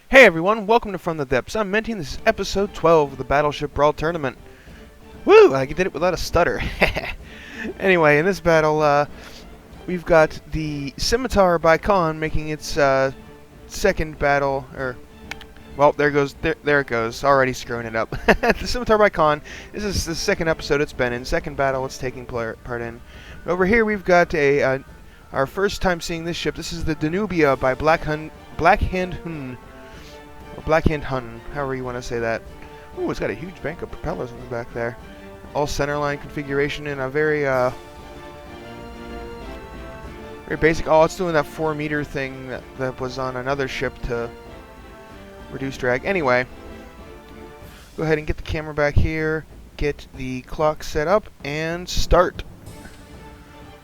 Hey everyone, welcome to From the Depths. I'm Menti, and this is episode 12 of the Battleship Brawl Tournament. Woo! I did it without a stutter. Anyway, in this battle, we've got the Scimitar by Khan making its second battle, well, there it goes, already screwing it up. The Scimitar by Khan, this is the second episode it's been in, second battle it's taking part in. Over here we've got our first time seeing this ship. This is the Danubia by Blackhand Hun. Or Blackhand Hun, however you want to say that. Ooh, it's got a huge bank of propellers on the back there. All centerline configuration in a very basic. Oh, it's doing that 4-meter thing that was on another ship to reduce drag. Anyway, go ahead and get the camera back here, get the clock set up, and start.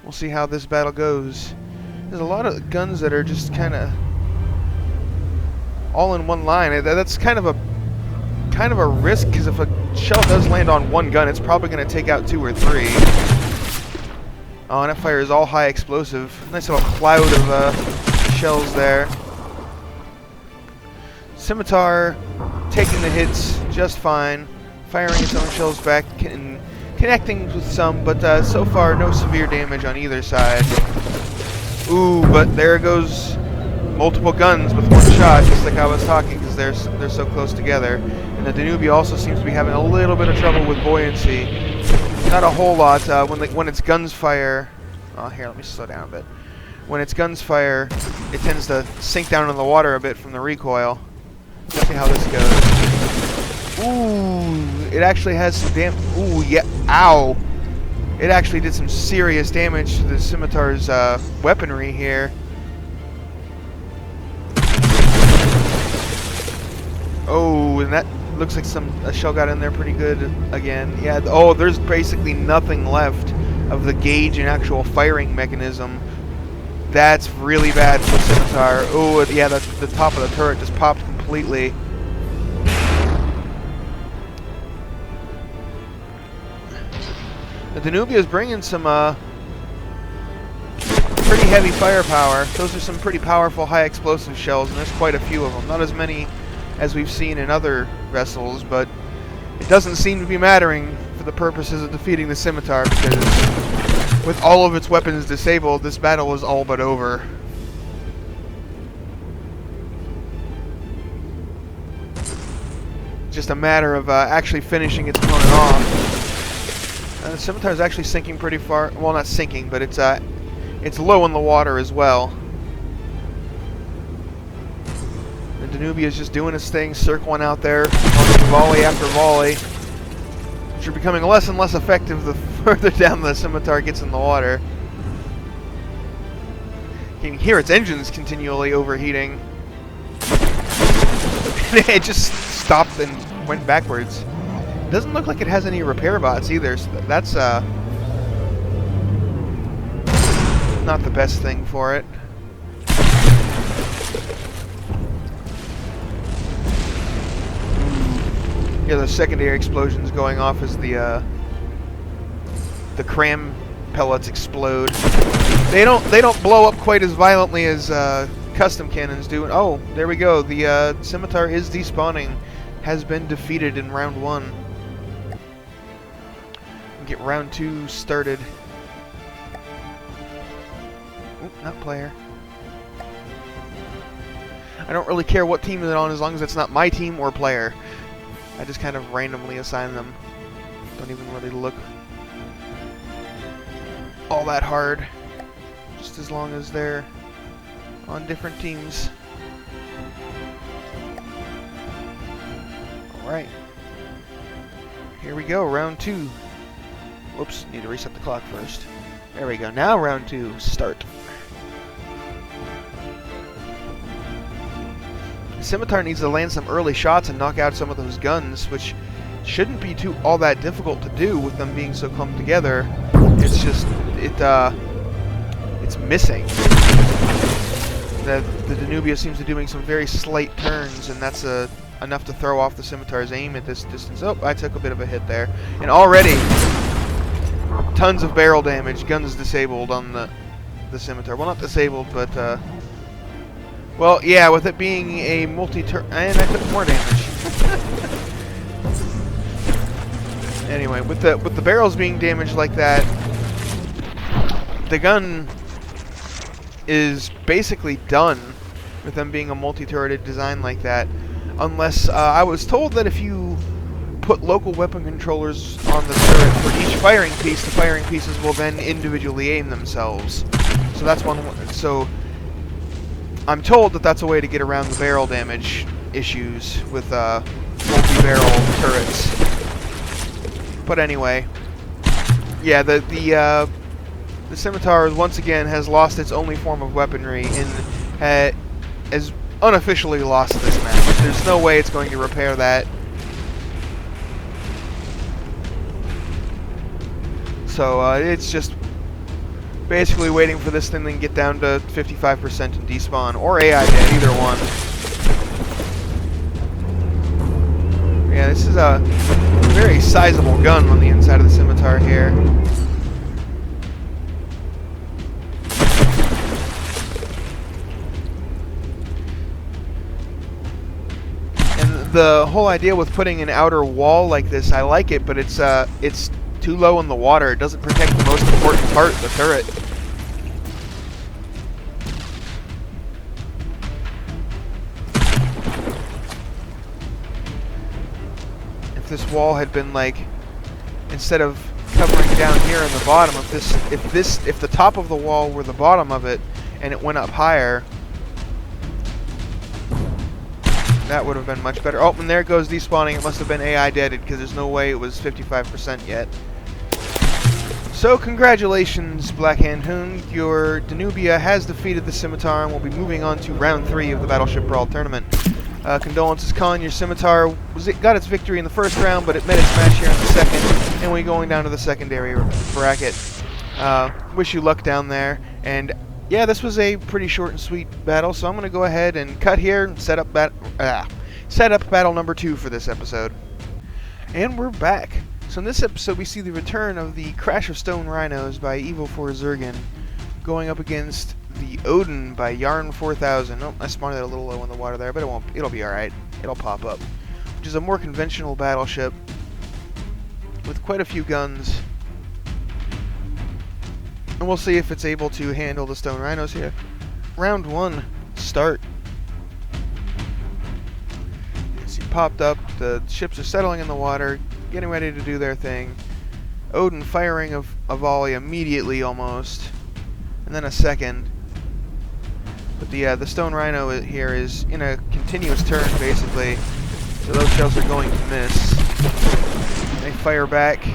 We'll see how this battle goes. There's a lot of guns that are just kind of all in one line. That's kind of a risk, because if a shell does land on one gun, it's probably going to take out 2 or 3. Oh, and it fires all high explosive. Nice little cloud of shells there. Scimitar taking the hits just fine, firing its own shells back and connecting with some, but so far no severe damage on either side. Ooh, but there goes multiple guns with one shot, just like I was talking, because they're so close together. And the Danubia also seems to be having a little bit of trouble with buoyancy. Not a whole lot. When its guns fire, oh, here, let me slow down a bit. When its guns fire, it tends to sink down in the water a bit from the recoil. Let's see how this goes. Ooh, it actually has some ooh, yeah, ow! It actually did some serious damage to the Scimitar's weaponry here. Oh, and that looks like a shell got in there pretty good again. Yeah, oh, there's basically nothing left of the gauge and actual firing mechanism. That's really bad for Scimitar. Oh, yeah, the top of the turret just popped completely. The Danubia is bringing some pretty heavy firepower. Those are some pretty powerful high explosive shells, and there's quite a few of them. Not as many as we've seen in other vessels, but it doesn't seem to be mattering for the purposes of defeating the Scimitar, because with all of its weapons disabled, this battle is all but over. Just a matter of actually finishing its opponent off. The Scimitar is actually sinking pretty far. Well, not sinking, but it's low in the water as well. The Danubia is just doing its thing, circling out there, volley after volley, which are becoming less and less effective the further down the Scimitar gets in the water. You can hear its engines continually overheating. It just stopped and went backwards. It doesn't look like it has any repair bots either, so that's not the best thing for it. Yeah, the secondary explosions going off as the cram pellets explode. They don't blow up quite as violently as custom cannons do. And oh, there we go. The Scimitar is despawning. Has been defeated in round 1. Get round 2 started. Oop, not player. I don't really care what team it's on as long as it's not my team or player. I just kind of randomly assign them. Don't even really look all that hard. Just as long as they're on different teams. Alright. Here we go, round 2. Whoops, need to reset the clock first. There we go. Now round 2, start. Scimitar needs to land some early shots and knock out some of those guns, which shouldn't be all that difficult to do with them being so clumped together. It's just it's missing. The Danubia seems to be doing some very slight turns, and that's enough to throw off the Scimitar's aim at this distance. Oh, I took a bit of a hit there, and already tons of barrel damage. Guns disabled on the Scimitar. Well, not disabled, but Well, yeah, with it being a multi-turn, and I took more damage. Anyway, with the barrels being damaged like that, the gun is basically done with them being a multi-turreted design like that. Unless I was told that if you put local weapon controllers on the turret for each firing piece, the firing pieces will then individually aim themselves. So that's one. So I'm told that that's a way to get around the barrel damage issues with multi-barrel turrets. But anyway, yeah, the Scimitar once again has lost its only form of weaponry and has unofficially lost this match. There's no way it's going to repair that. So it's just basically waiting for this thing to get down to 55% and despawn, or AI dead, either one. Yeah, this is a very sizable gun on the inside of the Scimitar here. And the whole idea with putting an outer wall like this, I like it, but it's too low in the water. It doesn't protect the most important part, the turret. If this wall had been like, instead of covering down here in the bottom, if the top of the wall were the bottom of it and it went up higher, that would have been much better. Oh, and there goes despawning. It must have been AI deaded because there's no way it was 55% yet. So congratulations, Blackhand Hoon. Your Danubia has defeated the Scimitar and will be moving on to round 3 of the Battleship Brawl tournament. Condolences, Colin. Your Scimitar got its victory in the first round, but it met its match here in the second, and we're going down to the secondary bracket. Wish you luck down there. And yeah, this was a pretty short and sweet battle, so I'm going to go ahead and cut here and set up battle number 2 for this episode. And we're back. So in this episode, we see the return of the Crash of Stone Rhinos by E12 Zergen, going up against the Odin by Yarn 4000. Oh, I spawned it a little low in the water there, but it'll be alright. It'll pop up. Which is a more conventional battleship with quite a few guns. And we'll see if it's able to handle the Stone Rhinos here. Round 1, start. As he popped up, the ships are settling in the water, getting ready to do their thing. Odin firing a volley immediately almost, and then a second. But the Stone Rhino here is in a continuous turn basically, so those shells are going to miss. They fire back,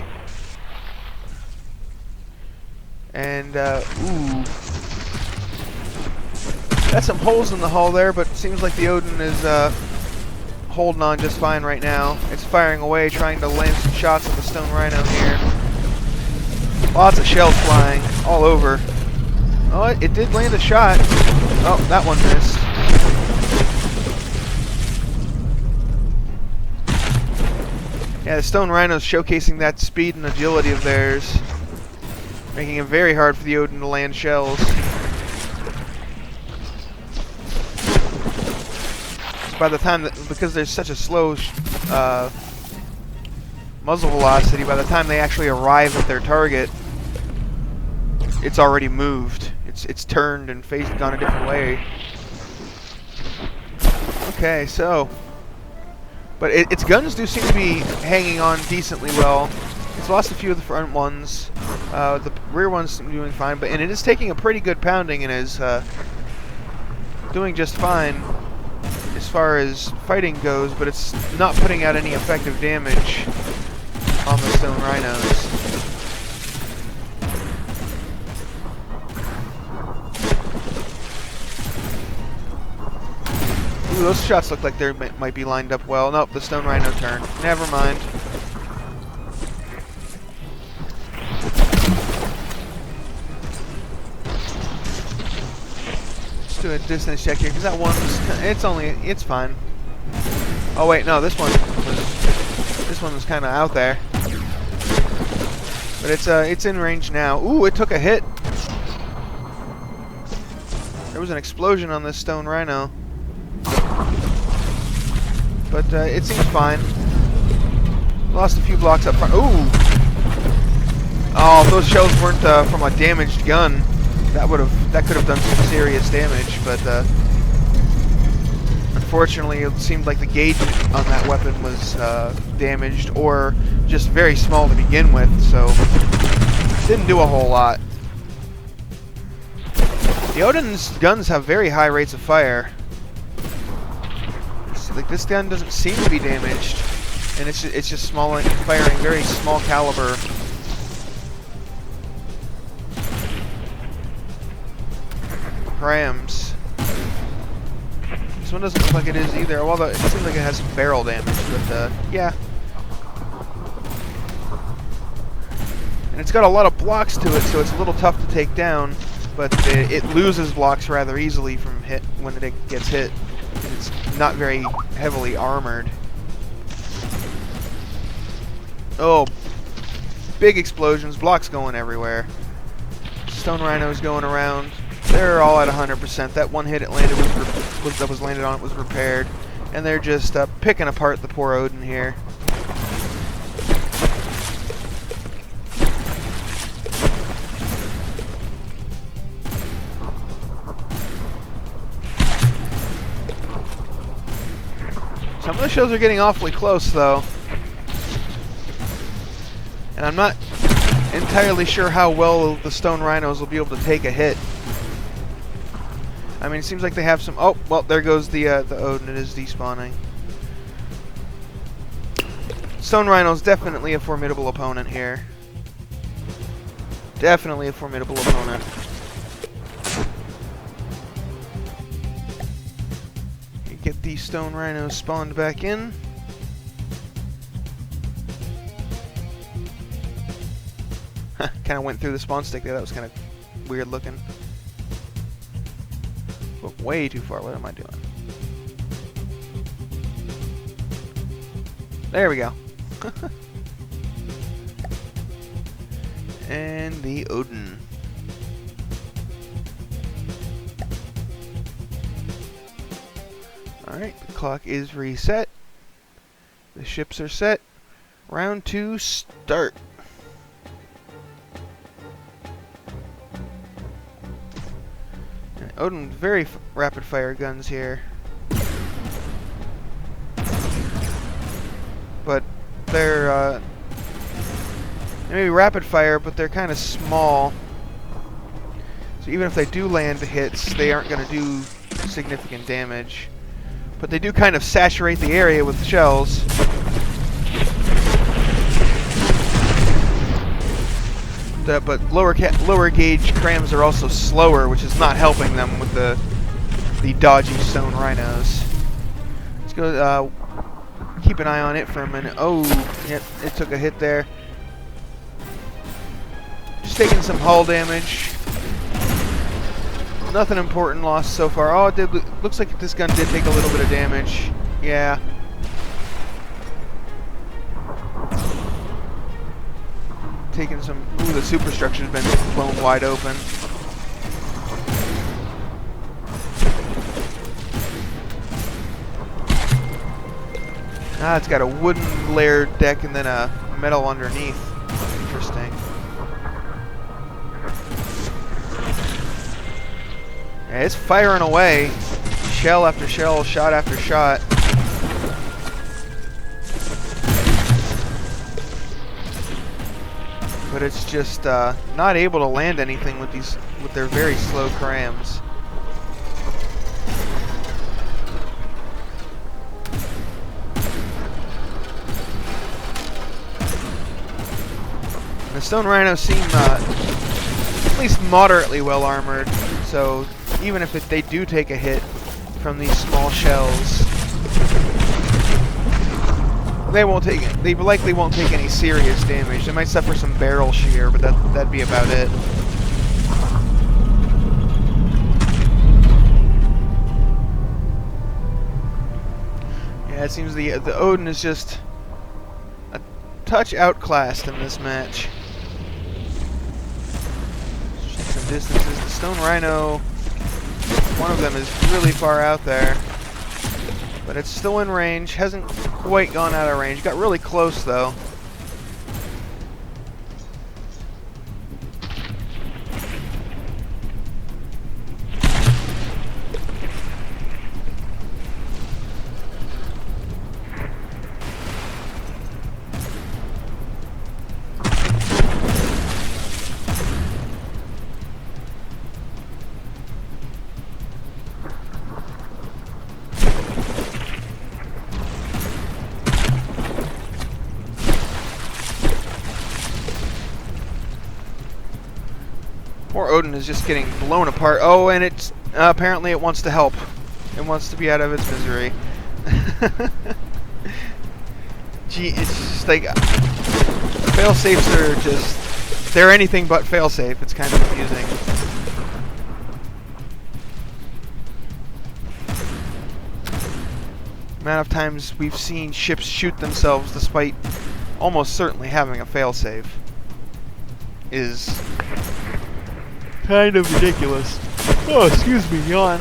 and ooh, got some holes in the hull there, but it seems like the Odin is holding on just fine right now. It's firing away, trying to land some shots at the Stone Rhino here. Lots of shells flying all over. Oh, it did land a shot. Oh, that one missed. Yeah, the Stone Rhino's showcasing that speed and agility of theirs, making it very hard for the Odin to land shells. By the time because there's such a slow muzzle velocity, by the time they actually arrive at their target, it's already moved. It's turned and gone a different way. Okay, so, but its guns do seem to be hanging on decently well. It's lost a few of the front ones. The rear ones seem to be doing fine, and it is taking a pretty good pounding and is doing just fine as far as fighting goes, but it's not putting out any effective damage on the Stone Rhinos. Ooh, those shots look like they might be lined up well. Nope, the Stone Rhino turned. Never mind. Let's do a distance check here, because that one was, it's fine. Oh wait, no, this one was kind of out there. But it's in range now. Ooh, it took a hit. There was an explosion on this stone rhino. But it seems fine. Lost a few blocks up front. Ooh! Oh, if those shells weren't from a damaged gun, that could have done some serious damage, but unfortunately it seemed like the gauge on that weapon was damaged, or just very small to begin with, so didn't do a whole lot. The Odin's guns have very high rates of fire. Like, this gun doesn't seem to be damaged, and it's just small, firing very small caliber. Crams. This one doesn't look like it is either. Well, it seems like it has some barrel damage, but yeah. And it's got a lot of blocks to it, so it's a little tough to take down. But it loses blocks rather easily from hit when it gets hit. It's not very heavily armored. Oh, big explosions, blocks going everywhere. Stone rhinos going around. They're all at 100%. That one hit it landed that was landed on it was repaired, and they're just picking apart the poor Odin here. Some of the shells are getting awfully close, though. And I'm not entirely sure how well the stone rhinos will be able to take a hit. I mean, it seems like they have some... Oh, well, there goes the Odin. It is despawning. Stone rhino's definitely a formidable opponent here. Definitely a formidable opponent. Get these stone rhinos spawned back in. Kind of went through the spawn stick there. That was kind of weird looking. But way too far. What am I doing? There we go. And the Odin. Alright, the clock is reset. The ships are set. Round 2, start. And Odin, very rapid fire guns here. But they're maybe rapid fire, but they're kind of small. So even if they do land hits, they aren't going to do significant damage. But they do kind of saturate the area with shells. But lower gauge crams are also slower, which is not helping them with the dodgy stone rhinos. Let's go keep an eye on it for a minute. Oh, yep, it took a hit there. Just taking some hull damage. Nothing important lost so far. Oh, it looks like this gun did take a little bit of damage. Yeah. Taking some... Ooh, the superstructure's been blown wide open. Ah, it's got a wooden layered deck and then a metal underneath. Interesting. Yeah, it's firing away. Shell after shell, shot after shot. But it's just not able to land anything with their very slow crams. The stone rhinos seem at least moderately well armored, so even if they do take a hit from these small shells, they likely won't take any serious damage. They might suffer some barrel shear, but that'd be about it. Yeah, it seems the Odin is just a touch outclassed in this match. Check some distances. The stone rhino One of them is really far out there. But it's still in range. Hasn't quite gone out of range. Got really close, though. Poor Odin is just getting blown apart. Oh, and it's apparently it wants to help. It wants to be out of its misery. Gee, it's just like fail-safes are just, they're anything but fail-safe. It's kind of amusing. Amount of times we've seen ships shoot themselves despite almost certainly having a fail-safe is kind of ridiculous. Oh, excuse me, yawn.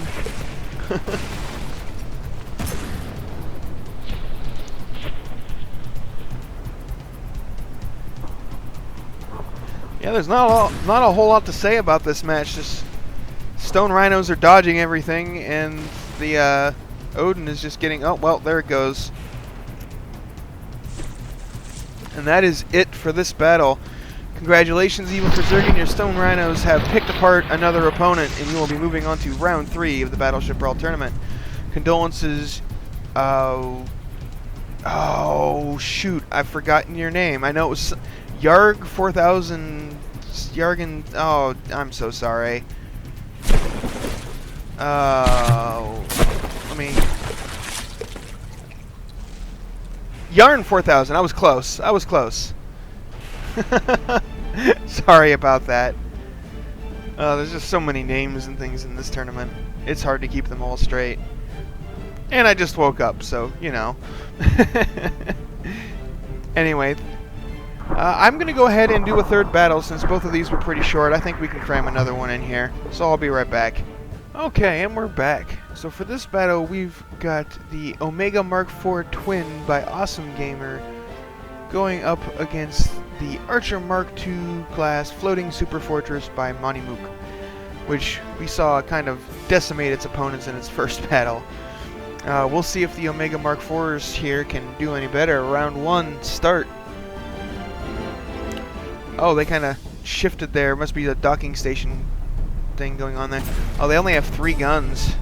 Yeah, there's not a whole lot to say about this match. Just stone rhinos are dodging everything, and the Odin is just getting. Oh well, there it goes. And that is it for this battle. Congratulations, Evil Berserk, your Stone Rhinos have picked apart another opponent, and you will be moving on to round 3 of the Battleship Brawl tournament. Condolences. Oh shoot, I've forgotten your name. I know it was Yarg 4000. Yargan. Oh, I'm so sorry. Let me. Yarn 4000. I was close. I was close. Sorry about that. There's just so many names and things in this tournament. It's hard to keep them all straight. And I just woke up, so, you know. Anyway, I'm going to go ahead and do a third battle since both of these were pretty short. I think we can cram another one in here. So I'll be right back. Okay, and we're back. So for this battle, we've got the Omega Mark IV Twin by Awesome Gamer going up against the Archer Mark II class Floating Super Fortress by Monimook, which we saw kind of decimate its opponents in its first battle. We'll see if the Omega Mark IVs here can do any better. Round 1, start. Oh, they kind of shifted there. Must be the docking station thing going on there. Oh, they only have 3 guns.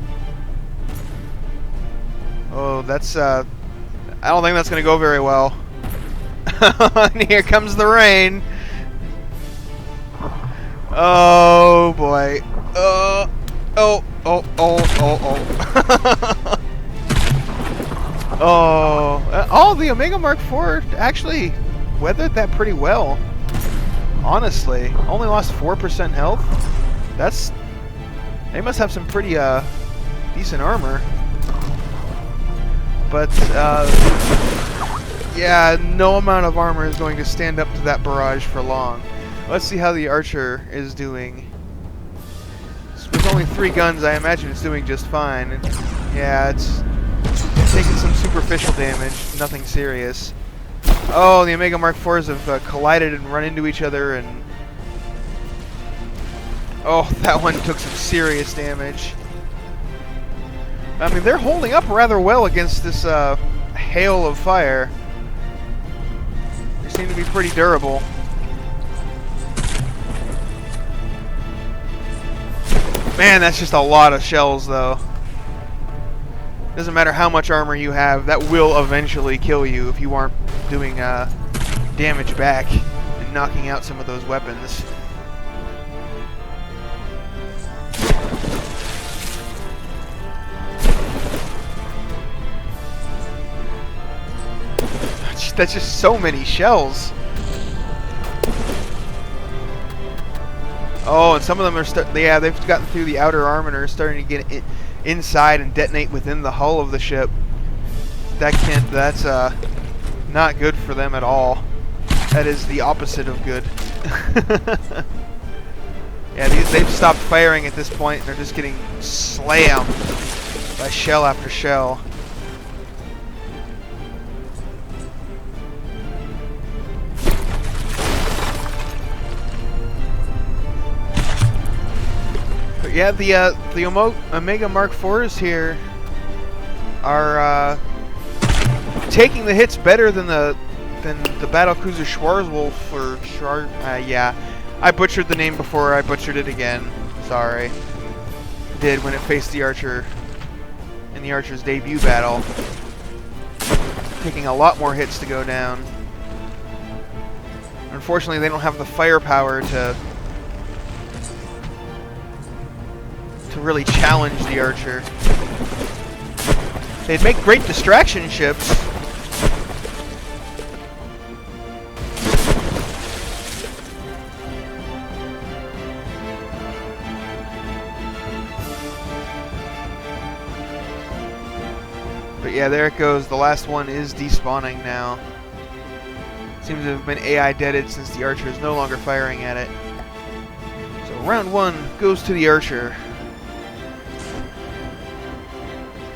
Oh, that's, I don't think that's going to go very well. And here comes the rain. Oh boy. Oh. Oh, the Omega Mark IV actually weathered that pretty well. Honestly, only lost 4% health. They must have some pretty decent armor. But yeah, no amount of armor is going to stand up to that barrage for long. Let's see how the Archer is doing. With only 3 guns, I imagine it's doing just fine. Yeah, it's taking some superficial damage, nothing serious. Oh, the Omega Mark IVs have collided and run into each other, and oh, that one took some serious damage. I mean, they're holding up rather well against this hail of fire. They seem to be pretty durable. Man, that's just a lot of shells, though. Doesn't matter how much armor you have, that will eventually kill you if you aren't doing damage back and knocking out some of those weapons. That's just so many shells. Oh, and some of them are yeah, they've gotten through the outer armor and are starting to get inside and detonate within the hull of the ship. That's not good for them at all. That is the opposite of good. Yeah, they've stopped firing at this point, and they're just getting slammed by shell after shell. But yeah, the Omega Mark IVs here are taking the hits better than the Battlecruiser Schwarzwolf or yeah. I butchered the name before, I butchered it again. Sorry. Did when it faced the Archer in the Archer's debut battle. Taking a lot more hits to go down. Unfortunately, they don't have the firepower to really challenge the Archer. They'd make great distraction ships. But yeah, there it goes. The last one is despawning now. Seems to have been AI deaded since the Archer is no longer firing at it. So round 1 goes to the Archer.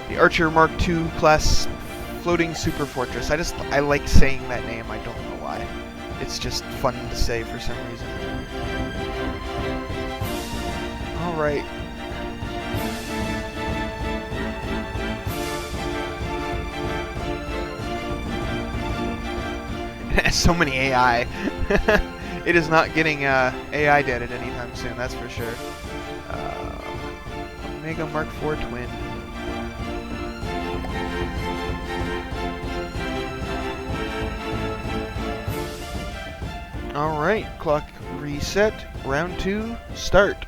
The Archer Mark II class floating super fortress. I like saying that name. I don't know why. It's just fun to say for some reason. All right. It has so many AI. It is not getting AI deaded anytime soon, that's for sure. Omega Mark IV Twin. Alright, clock reset. Round 2, start.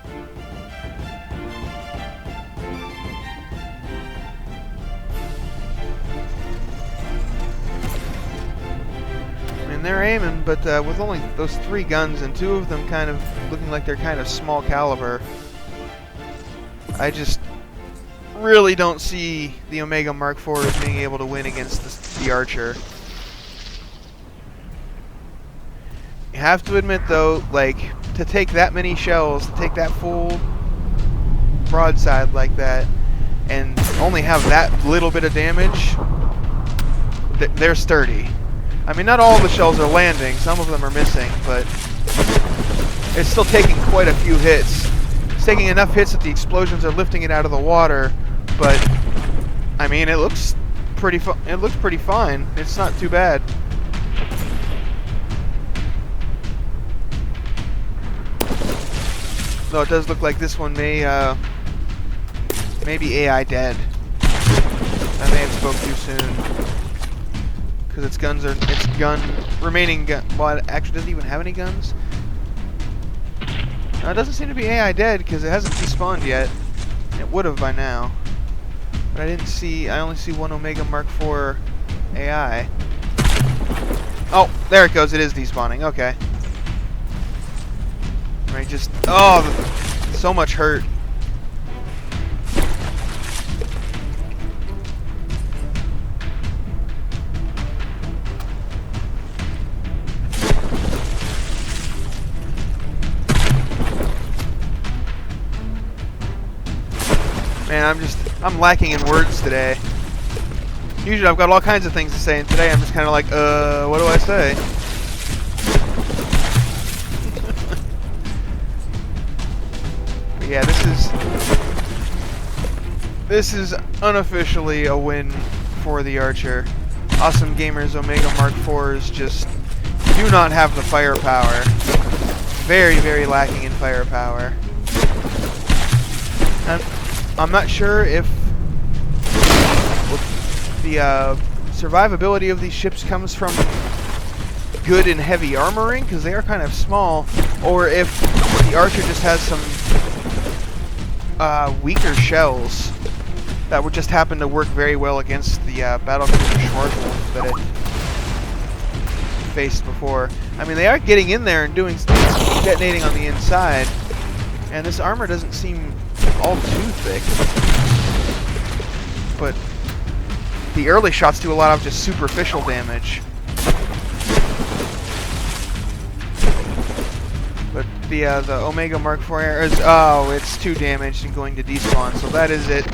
They're aiming, but with only those 3 guns and 2 of them kind of looking like they're kind of small caliber, I just really don't see the Omega Mark IV as being able to win against the Archer. You have to admit though, like, to take that many shells, to take that full broadside like that, and only have that little bit of damage, they're sturdy. I mean, not all the shells are landing, some of them are missing, but it's still taking quite a few hits. It's taking enough hits that the explosions are lifting it out of the water, but I mean, it looks pretty fine. It's not too bad. Though it does look like this one may be AI dead. I may have spoke too soon. Because remaining gun. Well, it actually doesn't even have any guns. No, it doesn't seem to be AI dead because it hasn't despawned yet. It would have by now, but I only see one Omega Mark IV AI. Oh, there it goes. It is despawning. Okay. Right, just so much hurt. Man, I'm lacking in words today. Usually I've got all kinds of things to say, and today I'm just kind of like, what do I say? But yeah, this is unofficially a win for the Archer. Awesome Gamers Omega Mark IVs just do not have the firepower. Very, very lacking in firepower. I'm not sure if the survivability of these ships comes from good and heavy armoring, because they are kind of small, or if the Archer just has some weaker shells that would just happen to work very well against the Battlecruiser Schwarzwolf that it faced before. I mean, they are getting in there and detonating on the inside, and this armor doesn't seem all too thick, but the early shots do a lot of just superficial damage. But The Omega Mark IV arrows. Oh, it's 2 damaged and going to despawn, so that is it.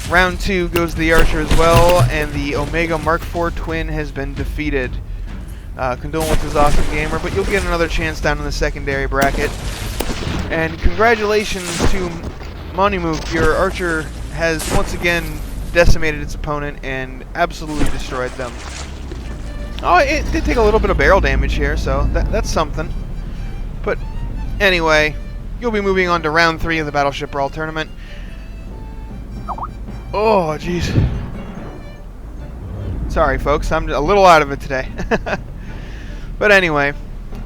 Round 2 goes the Archer as well, and the Omega Mark IV twin has been defeated. Condolences, Awesome Gamer, but you'll get another chance down in the secondary bracket. And congratulations to Monimuk, your Archer has once again decimated its opponent and absolutely destroyed them. Oh, it did take a little bit of barrel damage here, so that's something. But anyway, you'll be moving on to round 3 of the Battleship Brawl tournament. Oh, jeez. Sorry, folks, I'm a little out of it today. But anyway,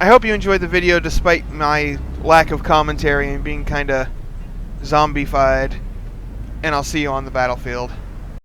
I hope you enjoyed the video despite my lack of commentary and being kinda zombified. And I'll see you on the battlefield.